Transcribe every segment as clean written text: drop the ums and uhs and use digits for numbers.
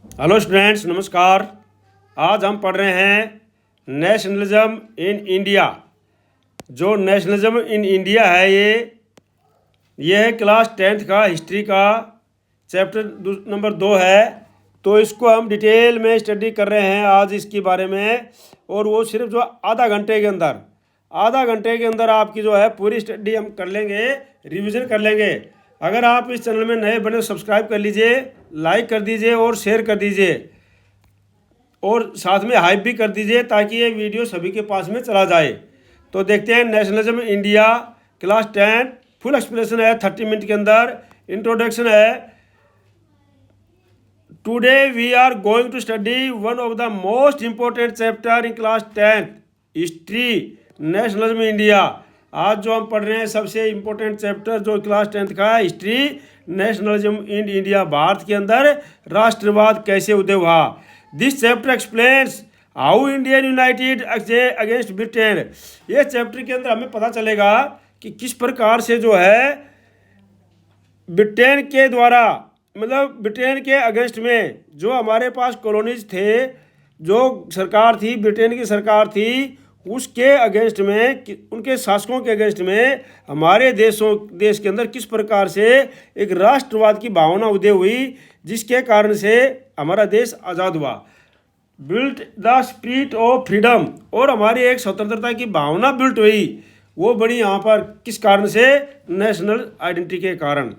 Hello students, नमस्कार। आज हम पढ़ रहे हैं नेशनलिज्म इन इंडिया। जो नेशनलिज्म इन इंडिया है ये है क्लास 10th का हिस्ट्री का चैप्टर नंबर 2 है। तो इसको हम डिटेल में स्टडी कर रहे हैं आज इसके बारे में, और वो सिर्फ जो आधा घंटे के अंदर आपकी जो है पूरी स्टडी हम कर लेंगे, रिवीजन कर लेंगे। अगर आप इस चैनल में नए बने सब्सक्राइब कर लीजिए, लाइक कर दीजिए और शेयर कर दीजिए, और साथ में हाइप भी कर दीजिए ताकि ये वीडियो सभी के पास में चला जाए। तो देखते हैं nationalism India class 10 full explanation है 30 मिनट के अंदर। इंट्रोडक्शन है। Today we are going to study one of the most important chapter in class 10 history nationalism India. आज जो हम पढ़ रहे हैं सबसे इम्पोर्टेंट चैप्टर जो क्लास 10th का है, history nationalism in India. Bharat के अंदर राष्ट्रवाद कैसे उदय हुआ। This chapter explains how Indian United against Britain. ये चैप्टर के अंदर हमें पता चलेगा कि किस प्रकार से जो है ब्रिटेन के द्वारा, मतलब ब्रिटेन के अगेंस्ट में जो हमारे पास कॉलोनीज थे, जो सरकार थी, ब्रिटेन की सरकार थी, उसके अगेंस्ट में, उनके शासकों के अगेंस्ट में हमारे देश के अंदर किस प्रकार से एक राष्ट्रवाद की भावना उदय हुई, जिसके कारण से हमारा देश आज़ाद हुआ। Built the spirit of freedom, और हमारी एक स्वतंत्रता की भावना बिल्ट हुई, वो बड़ी यहाँ पर किस कारण से, नेशनल आइडेंटिटी के कारण।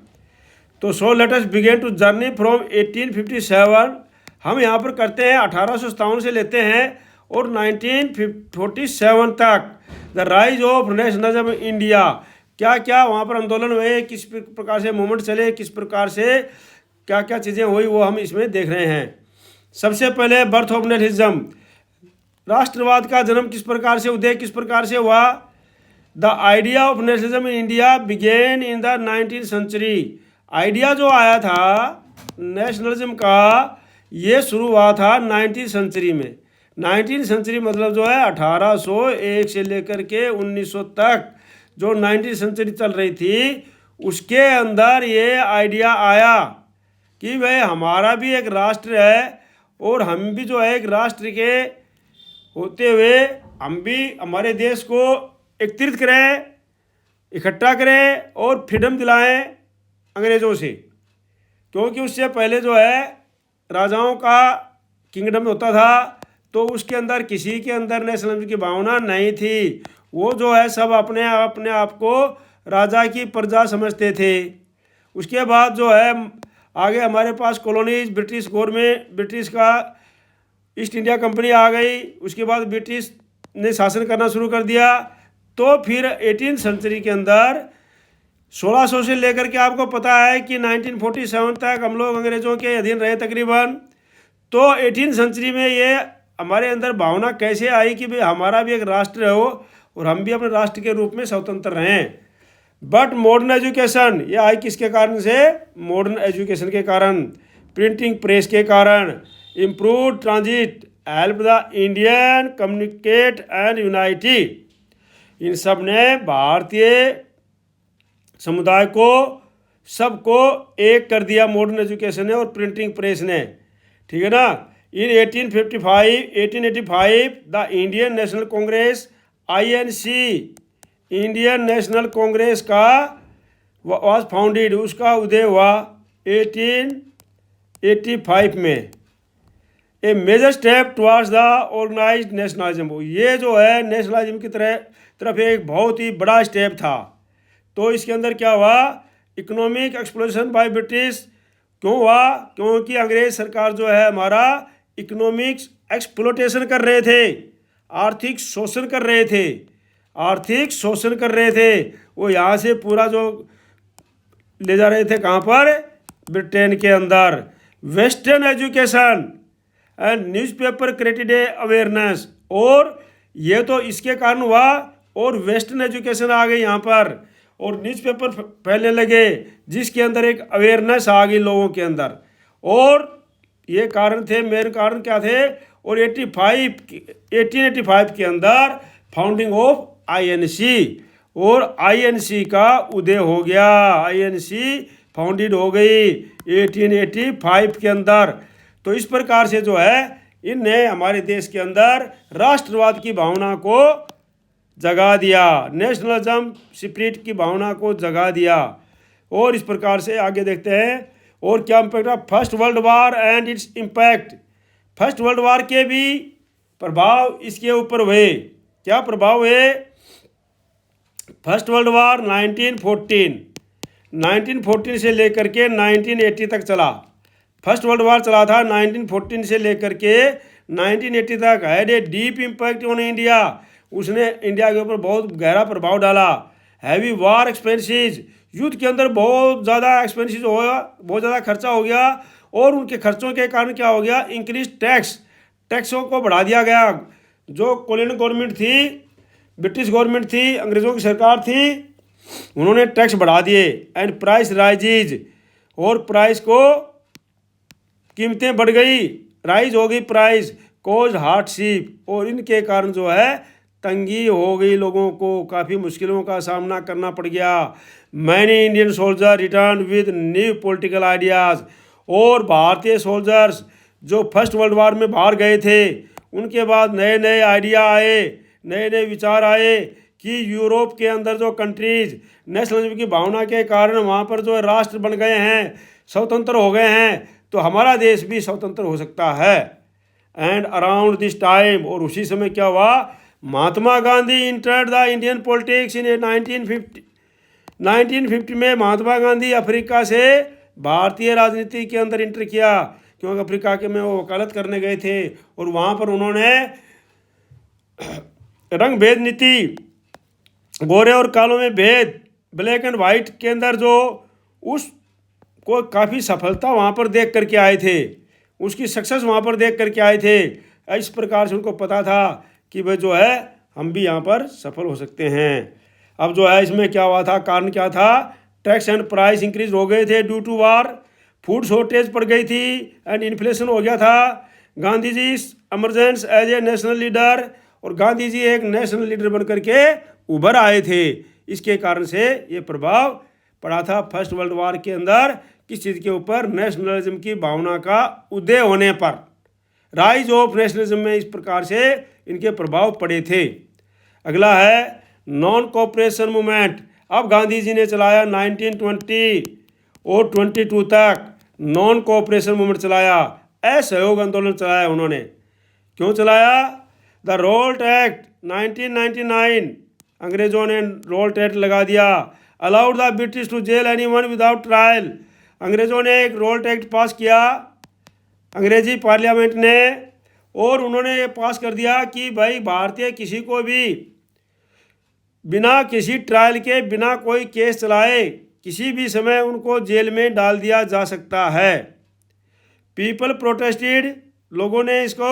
तो so let us begin to journey from 1857। हम यहाँ पर करते हैं 1857 से लेते हैं और 1947 तक the rise of nationalism India. क्या क्या वहाँ पर आंदोलन हुए, किस प्रकार से मूवमेंट चले, किस प्रकार से क्या क्या चीज़ें हुई, वो हम इसमें देख रहे हैं। सबसे पहले बर्थ ऑफ नेशनलिज्म, राष्ट्रवाद का जन्म किस प्रकार से, उदय किस प्रकार से हुआ। The idea of nationalism in India began in the 19th century. Idea जो आया था नेशनलिज्म का, ये शुरू हुआ था 19th सेंचुरी में। 19th सेंचुरी मतलब जो है 1801 से लेकर के 1900 तक जो 19th सेंचुरी चल रही थी, उसके अंदर ये आइडिया आया कि भाई हमारा भी एक राष्ट्र है, और हम भी जो है एक राष्ट्र के होते हुए हम भी हमारे देश को एकत्रित करें, इकट्ठा करें और फ्रीडम दिलाएं अंग्रेज़ों से। क्योंकि उससे पहले जो है राजाओं का किंगडम होता था, तो उसके अंदर किसी के अंदर नेशनलिज्म की भावना नहीं थी। वो जो है सब अपने आप को राजा की प्रजा समझते थे। उसके बाद जो है आगे हमारे पास कॉलोनीज, ब्रिटिश गवर्नमेंट, ब्रिटिश का ईस्ट इंडिया कंपनी आ गई। उसके बाद ब्रिटिश ने शासन करना शुरू कर दिया। तो फिर 18th सेंचुरी के अंदर 1600 से लेकर के आपको पता है कि 1947 तक हम लोग अंग्रेज़ों के अधीन रहे तकरीबन। तो 18th सेंचुरी में ये हमारे अंदर भावना कैसे आई कि भाई हमारा भी एक राष्ट्र हो और हम भी अपने राष्ट्र के रूप में स्वतंत्र रहें। बट मॉडर्न एजुकेशन, ये आई किसके कारण से, मॉडर्न एजुकेशन के कारण, प्रिंटिंग प्रेस के कारण, improve transit help the Indian communicate and unity. इन सब ने भारतीय समुदाय को, सबको एक कर दिया मॉडर्न एजुकेशन ने और प्रिंटिंग प्रेस ने, ठीक है ना। In 1885 the Indian National Congress INC, Indian National Congress का वाज फाउंडेड, उसका उदय हुआ 1885 में। A major step towards the organised nationalism, ये जो है नेशनलिज्म की तरफ एक बहुत ही बड़ा स्टेप था। तो इसके अंदर क्या हुआ, इकोनॉमिक एक्सप्लोरेशन बाय ब्रिटिश। क्यों हुआ, क्योंकि अंग्रेज सरकार जो है हमारा इकोनॉमिक्स एक्सप्लोटेशन कर रहे थे, आर्थिक शोषण कर रहे थे। वो यहाँ से पूरा जो ले जा रहे थे, कहाँ पर, ब्रिटेन के अंदर। Western education and newspaper created awareness, और ये तो इसके कारण हुआ, और वेस्टर्न एजुकेशन आ गई यहाँ पर, और न्यूज़पेपर फैलने लगे, जिसके अंदर एक अवेयरनेस आ गई लोगों के अंदर। और ये कारण थे, मेन कारण क्या थे। और 1885 के अंदर फाउंडिंग ऑफ INC, और INC का उदय हो गया। INC फाउंडेड हो गई 1885 के अंदर। तो इस प्रकार से जो है इनने हमारे देश के अंदर राष्ट्रवाद की भावना को जगा दिया, नेशनलिज्म स्पिरिट की भावना को जगा दिया। और इस प्रकार से आगे देखते हैं और क्या इम्पैक्ट रहा first world war and its impact. First world war के भी प्रभाव इसके ऊपर हुए। क्या प्रभाव हुए? फर्स्ट वर्ल्ड वार 1914 से लेकर के 1980 तक चला। फर्स्ट वर्ल्ड वार चला था 1914 से लेकर के 1980 तक। Had a deep impact on India, उसने इंडिया के ऊपर बहुत गहरा प्रभाव डाला। हैवी वार एक्सपेंसेस, युद्ध के अंदर बहुत ज़्यादा एक्सपेंसेस हो गया, बहुत ज़्यादा खर्चा हो गया। और उनके खर्चों के कारण क्या हो गया? इंक्रीज टैक्सों को बढ़ा दिया गया। जो कॉलोनियल गवर्नमेंट थी, ब्रिटिश गवर्नमेंट थी, अंग्रेज़ों की सरकार थी, उन्होंने टैक्स बढ़ा दिए। एंड प्राइस राइजेज, और प्राइस को कीमतें बढ़ गई, राइज हो गई प्राइस। कोज हार्डशिप, और इनके कारण जो है तंगी हो गई, लोगों को काफ़ी मुश्किलों का सामना करना पड़ गया। Many Indian soldier return with new political ideas, और भारतीय सोल्जर्स जो फर्स्ट वर्ल्ड वार में बाहर गए थे, उनके बाद नए नए आइडिया आए, नए नए विचार आए कि यूरोप के अंदर जो कंट्रीज नेशनलिज्म की भावना के कारण वहाँ पर जो राष्ट्र बन गए हैं, स्वतंत्र हो गए हैं, तो हमारा देश भी स्वतंत्र हो सकता है। एंड अराउंड दिस टाइम, और उसी समय क्या हुआ? Mahatma Gandhi entered the Indian politics in 1950 में महात्मा गांधी अफ्रीका से भारतीय राजनीति के अंदर इंटर किया, क्योंकि अफ्रीका के में वो वकालत करने गए थे। और वहाँ पर उन्होंने रंग भेद नीति, गोरे और कालों में भेद, ब्लैक एंड वाइट के अंदर जो उसको काफ़ी सफलता वहाँ पर देख करके आए थे, उसकी सक्सेस वहाँ पर देख करके आए थे। इस प्रकार से उनको पता था कि भाई जो है हम भी यहाँ पर सफल हो सकते हैं। अब जो है इसमें क्या हुआ था? कारण क्या था? टैक्स एंड प्राइस इंक्रीज हो गए थे due to war, food shortage पड़ गई थी एंड इन्फ्लेशन हो गया था। Gandhi ji emergence as a national leader, और गांधी जी एक नेशनल लीडर बन करके उभर आए थे। इसके कारण से ये प्रभाव पड़ा था फर्स्ट वर्ल्ड वार के अंदर, किस चीज़ के ऊपर? नेशनलिज्म की भावना का उदय होने पर, राइज ऑफ नेशनलिज्म में इस प्रकार से इनके प्रभाव पड़े थे। अगला है नॉन कोऑपरेशन मूवमेंट। अब गांधी जी ने चलाया 1920 और 22 तक नॉन कोऑपरेशन मूवमेंट चलाया, असहयोग आंदोलन चलाया उन्होंने। क्यों चलाया? द रोल्ट एक्ट 1999, अंग्रेजों ने रोल्ट एक्ट लगा दिया। Allowed the British to jail anyone without trial, अंग्रेजों ने एक रोल्ट एक्ट पास किया, अंग्रेजी पार्लियामेंट ने, और उन्होंने ये पास कर दिया कि भाई भारतीय किसी को भी बिना किसी ट्रायल के, बिना कोई केस चलाए, किसी भी समय उनको जेल में डाल दिया जा सकता है। पीपल प्रोटेस्टेड, लोगों ने इसको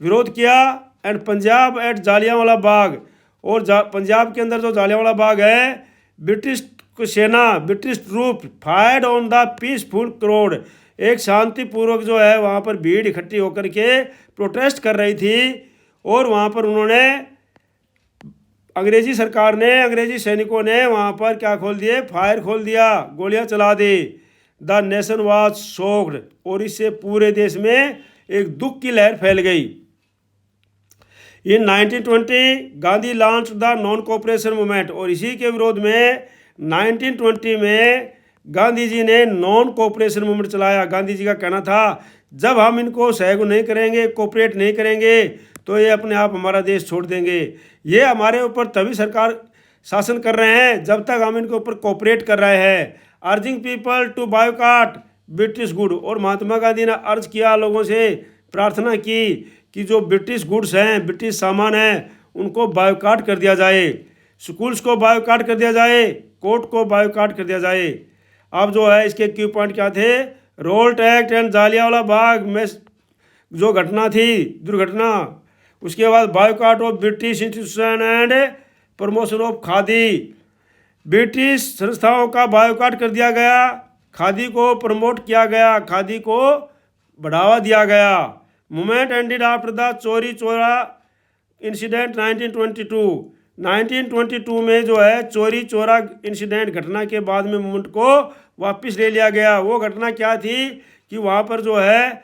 विरोध किया। एंड पंजाब एट जालियांवाला बाग, और पंजाब के अंदर जो जालियांवाला बाग है, ब्रिटिश सेना, British troop fired on the peaceful crowd, एक शांतिपूर्वक जो है वहाँ पर भीड़ इकट्ठी होकर के प्रोटेस्ट कर रही थी। और वहाँ पर उन्होंने, अंग्रेजी सरकार ने, अंग्रेजी सैनिकों ने वहाँ पर क्या खोल दिए? फायर खोल दिया, गोलियाँ चला दी। द नेशन वाज शॉक्ड, और इससे पूरे देश में एक दुख की लहर फैल गई। इन 1920 Gandhi launch the non cooperation movement, और इसी के विरोध में 1920 में गांधी जी ने नॉन कोऑपरेशन मूवमेंट चलाया। गांधी जी का कहना था जब हम इनको सहयोग नहीं करेंगे, कोऑपरेट नहीं करेंगे, तो ये अपने आप हमारा देश छोड़ देंगे। ये हमारे ऊपर तभी सरकार शासन कर रहे हैं जब तक हम इनके ऊपर कोऑपरेट कर रहे हैं। Urging people to boycott British good, और महात्मा गांधी ने अर्ज किया, लोगों से प्रार्थना की कि जो ब्रिटिश गुड्स हैं, ब्रिटिश सामान हैं, उनको बायकॉट कर दिया जाए, स्कूल्स को बायकॉट कर दिया जाए, कोर्ट को बायकॉट कर दिया जाए। अब जो है इसके की पॉइंट क्या थे? Raoult act and Jallianwala Bagh में जो घटना थी, दुर्घटना, उसके बाद boycott of British institution and promotion of khadi, British संस्थाओं का बायकॉट कर दिया गया, खादी को प्रमोट किया गया, खादी को बढ़ावा दिया गया। मूवमेंट एंडेड आफ्टर द चोरी चोरा इंसिडेंट 1922 में जो है चोरी चोरा इंसिडेंट घटना के बाद में मूवमेंट को वापस ले लिया गया। वो घटना क्या थी कि वहाँ पर जो है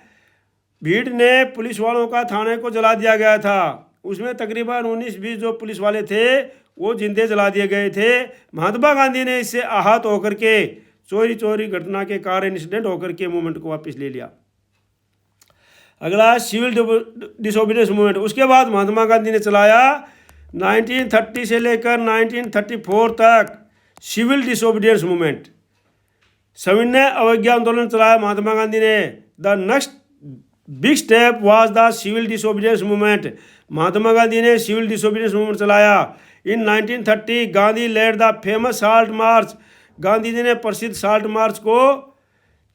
भीड़ ने पुलिस वालों का थाने को जला दिया गया था। उसमें तकरीबन 19-20 जो पुलिस वाले थे वो जिंदे जला दिए गए थे। महात्मा गांधी ने इससे आहत होकर के चोरी घटना के कारण इंसिडेंट होकर के मूवमेंट को वापस ले लिया। अगला सिविल डिसोबीडियंस मूवमेंट। उसके बाद महात्मा गांधी ने चलाया 1930 से लेकर 1934 तक सिविल डिसोबीडियंस मूवमेंट, सविनय अवज्ञा आंदोलन चलाया महात्मा गांधी ने। The next big step was the civil disobedience movement. Mahatma Gandhi ने सिविल डिसोबीडियंस मूवमेंट चलाया। In 1930 Gandhi led the famous salt march. Gandhi ji ने प्रसिद्ध साल्ट मार्च को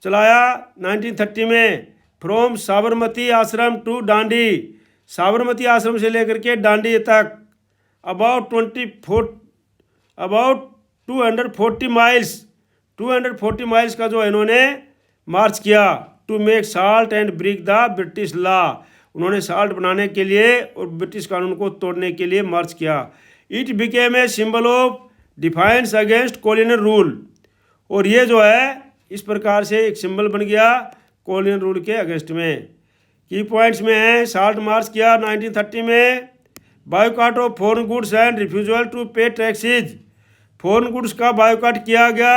चलाया 1930 में। फ्रॉम साबरमती आश्रम टू डांडी, साबरमती आश्रम से लेकर के डांडी तक अबाउट 240 माइल्स का जो इन्होंने मार्च किया। To make salt and break the British law, उन्होंने साल्ट बनाने के लिए और ब्रिटिश कानून को तोड़ने के लिए मार्च किया। It became a symbol of defines against colonial rule, और ये जो है इस प्रकार से एक सिंबल बन गया कॉलोनियल रूल के अगेंस्ट में। की पॉइंट्स में है, साल्ट मार्च किया 1930 में। Boycott of foreign goods and refusal to pay taxes, foreign goods का बायकॉट किया गया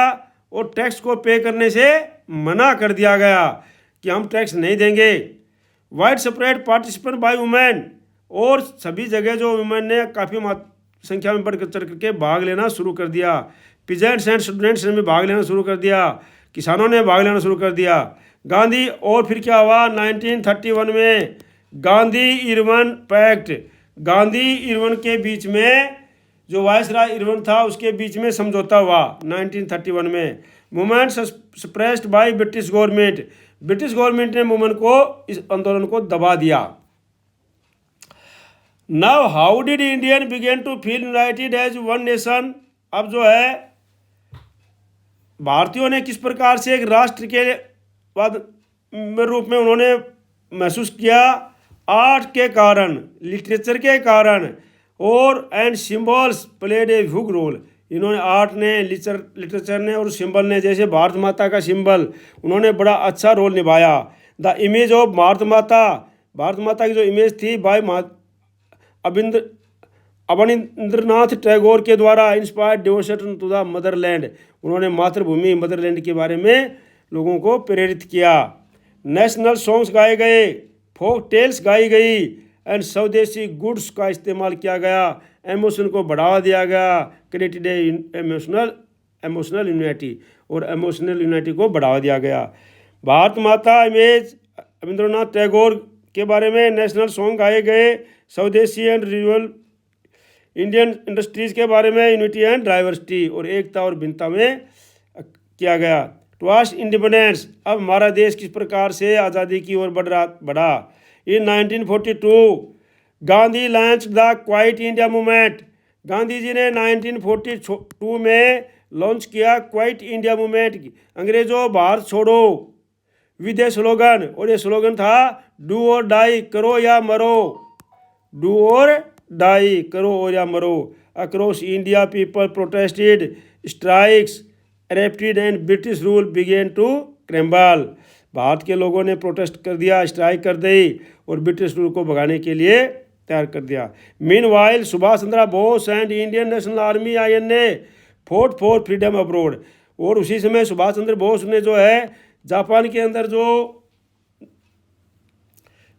और टैक्स को पे करने से मना कर दिया गया कि हम टैक्स नहीं देंगे। Wide spread participant by women, और सभी जगह जो वुमेन ने काफ़ी संख्या में बढ़ चढ़ करके भाग लेना शुरू कर दिया। पीजेंट्स एंड स्टूडेंट्स ने भी भाग लेना शुरू कर दिया, किसानों ने भाग लेना शुरू कर दिया। गांधी और फिर क्या हुआ 1931 में Gandhi Irwin pact, Gandhi Irwin के बीच में जो वायसराय इरविन था उसके बीच में समझौता हुआ 1931 में। Movement suppressed by British government, British government ने मूवमेंट को, इस आंदोलन को दबा दिया। Now how did Indian began to feel united as one nation. अब जो है भारतीयों ने किस प्रकार से एक राष्ट्र के रूप में उन्होंने महसूस किया। आर्ट के कारण, लिटरेचर के कारण, और and symbols played a huge role. इन्होंने आर्ट ने, लिटरेचर ने और सिंबल ने, जैसे भारत माता का सिंबल, उन्होंने बड़ा अच्छा रोल निभाया। द इमेज ऑफ भारत माता की जो इमेज थी बाय अवनींद्रनाथ टैगोर के द्वारा inspired devotion to the motherland, उन्होंने मातृभूमि मदरलैंड के बारे में लोगों को प्रेरित किया। नेशनल सॉन्ग्स गाए गए, फोक टेल्स गाई गई, एंड स्वदेशी गुड्स का इस्तेमाल किया गया। एमोशन को बढ़ावा दिया गया, क्रिएटेड इमोशनल यूनिटी, और इमोशनल यूनिटी को बढ़ावा दिया गया। भारत माता इमेज रविंद्रनाथ टैगोर के बारे में नेशनल सॉन्ग गाए गए। स्वदेशी एंड रिन्यूअल इंडियन इंडस्ट्रीज़ के बारे में यूनिटी एंड डाइवर्सिटी, और एकता और भिन्नता में किया गया। टुवर्ड्स इंडिपेंडेंस, अब हमारा देश किस प्रकार से आज़ादी की ओर बढ़ा। In 1942 Gandhi launch the quit India movement, Gandhi ji ने 1942 में लॉन्च किया क्वाइट इंडिया मूवमेंट, अंग्रेजों भारत छोड़ो विद ए स्लोगन, और ये स्लोगन था डू और डाई, करो या मरो, डू और डाई, करो और या मरो। Across India people protested, strikes erupted and British rule began to crumble, Bharat के लोगों ने प्रोटेस्ट कर दिया, स्ट्राइक कर दी और ब्रिटिश रूल को भगाने के लिए तैयार कर दिया। Meanwhile Subhash Chandra Bose and Indian national army INA fought for freedom abroad, और उसी समय सुभाष चंद्र बोस ने जो है जापान के अंदर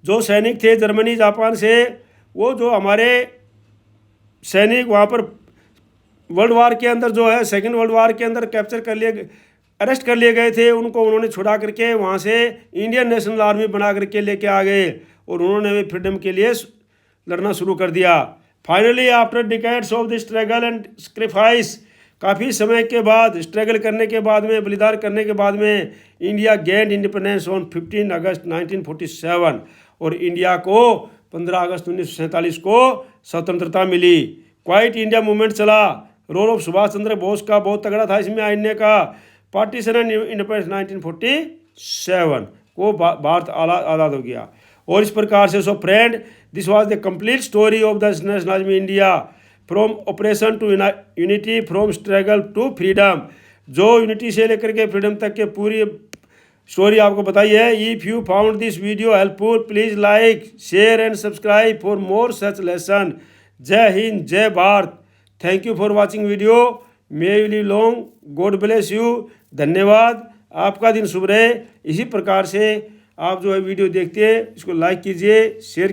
जो सैनिक थे जर्मनी जापान से, वो जो हमारे सैनिक वहाँ पर वर्ल्ड वार के अंदर जो है सेकेंड वर्ल्ड वार के अंदर कैप्चर कर लिए, अरेस्ट कर लिए गए थे, उनको उन्होंने छुड़ा करके वहाँ से इंडियन नेशनल आर्मी बना करके लेके आ गए, और उन्होंने भी फ्रीडम के लिए लड़ना शुरू कर दिया। Finally after decades of the struggle and sacrifice, काफ़ी समय के बाद, स्ट्रगल करने के बाद में, बलिदान करने के बाद में, इंडिया गेंड इंडिपेंडेंस ऑन 15 अगस्त 1947, और इंडिया को 15 अगस्त 1947 को स्वतंत्रता मिली। क्वाइट इंडिया मूवमेंट चला, रोल ऑफ सुभाष चंद्र बोस का बहुत तगड़ा था इसमें INA का। पार्टीशन एंड इंडिपेंडेंस 1947 को भारत आज़ाद हो गया। और इस प्रकार से so friend, this was the complete story of the nationalism India, from operation to unity, from struggle to freedom, जो यूनिटी से लेकर के फ्रीडम तक के पूरी स्टोरी आपको बताई है। If you found this video helpful please like share and subscribe for more such lesson. जय हिंद, जय Bharat. Thank you for watching video. May you live long, God bless you. धन्यवाद। आपका दिन शुभ रहे। इसी प्रकार से आप जो है वीडियो देखते हैं इसको लाइक कीजिए, शेयर